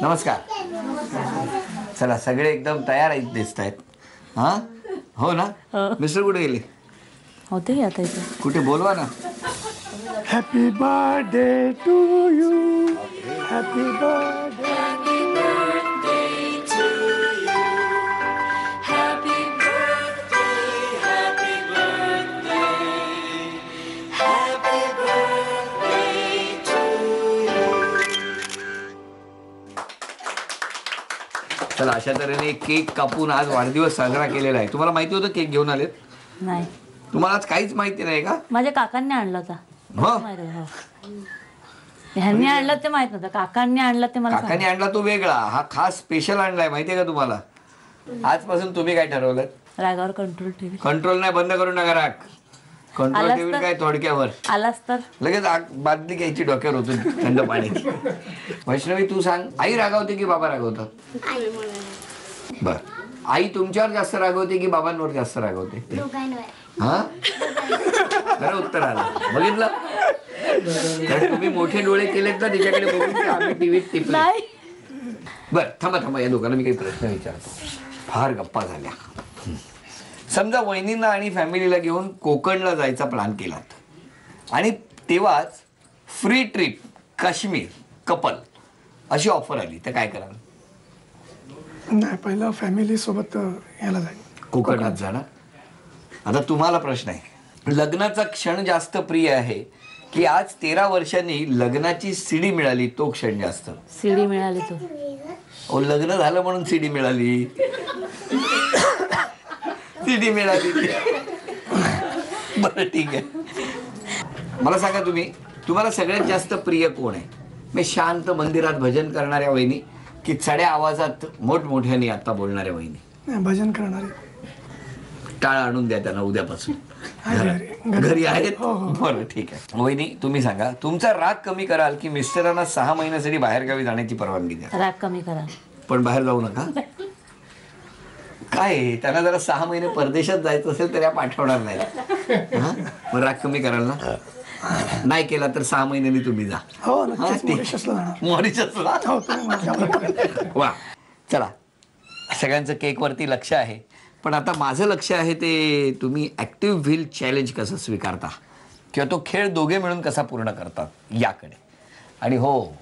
नमस्कार. चला सगळे एकदम तयार आहेत दिसत आहेत. हां हो ना. मिस्टर कुठे गेले? होते आता इथे. कुठे बोलवा ना. Happy birthday to you. Happy birthday. चला अशा तऱ्हेने केक कापून आज वाढदिवस साजरा केलेला आहे. तुम्हाला माहिती होतं केक घेऊन आलेत? नाही. तुम्हाला आज काहीच माहिती नाही का? माझ्या काकांनी आणला होता. ह्यांनी आणलं ते माहित नव्हतं. काकांनी आणलं ते मला. काकांनी आणला तो वेगळा, हा खास स्पेशल आणलाय. माहितीये का तुम्हाला? आजपासून तुम्ही काय ठरवलं? रागावर कंट्रोल ठेवी. कंट्रोल नाही, बंद करून टाका राग. कंट्रोल ठेवील काय थोडक्यावर आलास तर लगेच बादली घ्यायची डोक्यावर होतो थंड पाण्याची. वैष्णवी तू सांग, आई रागावते की बाबा रागवतात? बर, आई तुमच्यावर जास्त रागवते की बाबांवर जास्त रागवते? हा खरं उत्तर आलं. बघितलं? तर तुम्ही मोठे डोळे केलेत ना तिच्याकडे बघून की आम्ही टीव्हीत टिपले. बर थांबा थांबा, या दोघांना मी काही प्रश्न विचारतो. फार गप्पा झाल्या. समजा वहिनींना आणि फॅमिलीला घेऊन कोकणला जायचा प्लॅन केलात आणि तेव्हाच फ्री ट्रिप काश्मीर कपल अशी ऑफर आली, तर काय कराल? नाही, पहिला फॅमिली सोबत यायला जाईल. कोकणात जाणार. आता तुम्हाला प्रश्न आहे, लग्नाचा क्षण जास्त प्रिय आहे की आज 13 वर्षांनी लग्नाची सीडी मिळाली तो क्षण जास्त? सीडी मिळाली तो. ओ लग्न झालं म्हणून सीडी मिळाली. सीडी मिळाली. बरं ठीक आहे. मला सांगा तुम्हाला सगळ्यात जास्त प्रिय कोण आहे? मी शांत मंदिरात भजन करणाऱ्या वहिनी की चढ्या आवाजात मोठमोठ्याने आता बोलणाऱ्या वहिनी? भजन करणारे. टाळ आणून द्या त्यांना उद्यापासून. घरी आहेत? बरं ठीक आहे. वहिनी तुम्ही सांगा, तुमचा राग कमी कराल की मिस्टरांना 6 महिन्यासाठी बाहेरगावी जाण्याची परवानगी द्या? राग कमी करा. पण बाहेर जाऊ नका. काय त्यांना जरा 6 महिने परदेशात जायचं असेल तर या पाठवणार नाही. मग राग कमी कराल ना? नाही केला तर 6 महिन्यांनी तुम्ही जा. मॉरिशसला. वा चला, सगळ्यांचं केकवरती लक्ष आहे. पण आता माझं लक्ष आहे ते तुम्ही ॲक्टिव्ह व्हील चॅलेंज कसं स्वीकारता किंवा तो खेळ दोघे मिळून कसा पूर्ण करतात याकडे. आणि हो,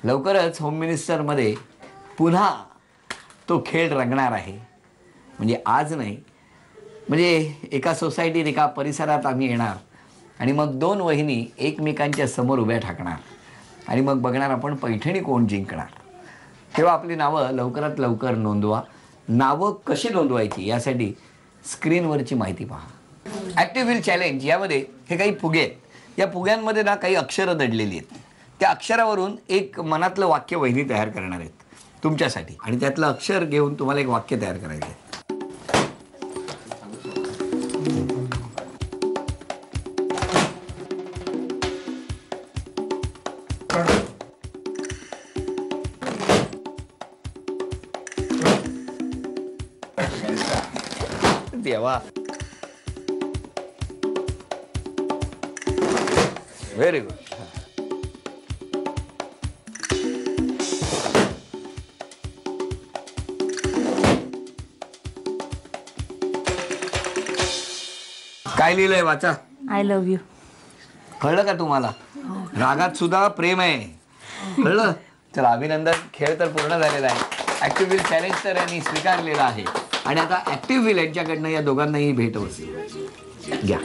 लवकरच होम मिनिस्टरमध्ये पुन्हा तो खेळ रंगणार आहे. म्हणजे आज नाही, म्हणजे एका सोसायटीत एका परिसरात आम्ही येणार आणि मग 2 वहिनी एकमेकांच्या समोर उभ्या ठाकणार आणि मग बघणार आपण पैठणी कोण जिंकणार. तेव्हा आपली नावं लवकरात लवकर नोंदवा. नावं कशी नोंदवायची यासाठी स्क्रीनवरची माहिती पहा. ॲक्टिव्ह व्हील चॅलेंज यामध्ये हे काही फुगे आहेत. या फुग्यांमध्ये ना काही अक्षरं दडलेली आहेत. त्या अक्षरावरून एक मनातलं वाक्य वहिनी तयार करणार आहेत तुमच्यासाठी आणि त्यातलं अक्षर घेऊन तुम्हाला एक वाक्य तयार करायचं आहे. देवा, व्हेरी गुड. काय लिहिलंय वाचा. I love you. कळलं का तुम्हाला? रागात सुद्धा प्रेम आहे. कळलं? चला अभिनंदन. खेळ तर पूर्ण झालेला आहे. ॲक्टिव्ह व्हील चॅलेंज तर यांनी स्वीकारलेला आहे आणि आता ॲक्टिव्ह व्हील यांच्याकडनं या दोघांनाही भेट होईल. घ्या.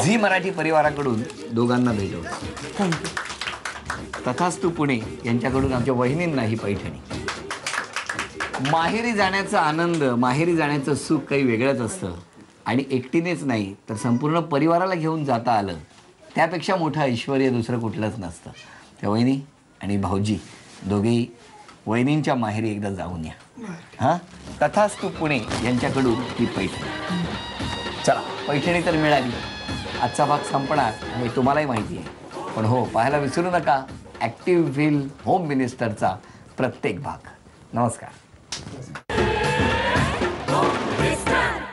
झी मराठी परिवाराकडून दोघांना भेट होईल. तथास्तु पुणे यांच्याकडून आमच्या वहिनींना ही पैठणी. माहेरी जाण्याचा आनंद, माहेरी जाण्याचं सुख काही वेगळंच असतं आणि एकटीनेच नाही तर संपूर्ण परिवाराला घेऊन जाता आलं त्यापेक्षा मोठं ऐश्वर्य दुसरं कुठलंच नसतं. त्या वहिनी आणि भाऊजी दोघेही वहिनींच्या माहेरी एकदा जाऊन या. हां, तथास्तु पुणे यांच्याकडून ही पैठणी. चला, पैठणी तर मिळाली. आजचा भाग संपणार हे तुम्हालाही माहिती आहे. पण हो, पाहायला विसरू नका ॲक्टिव्ह व्हील होम मिनिस्टरचा प्रत्येक भाग. नमस्कार.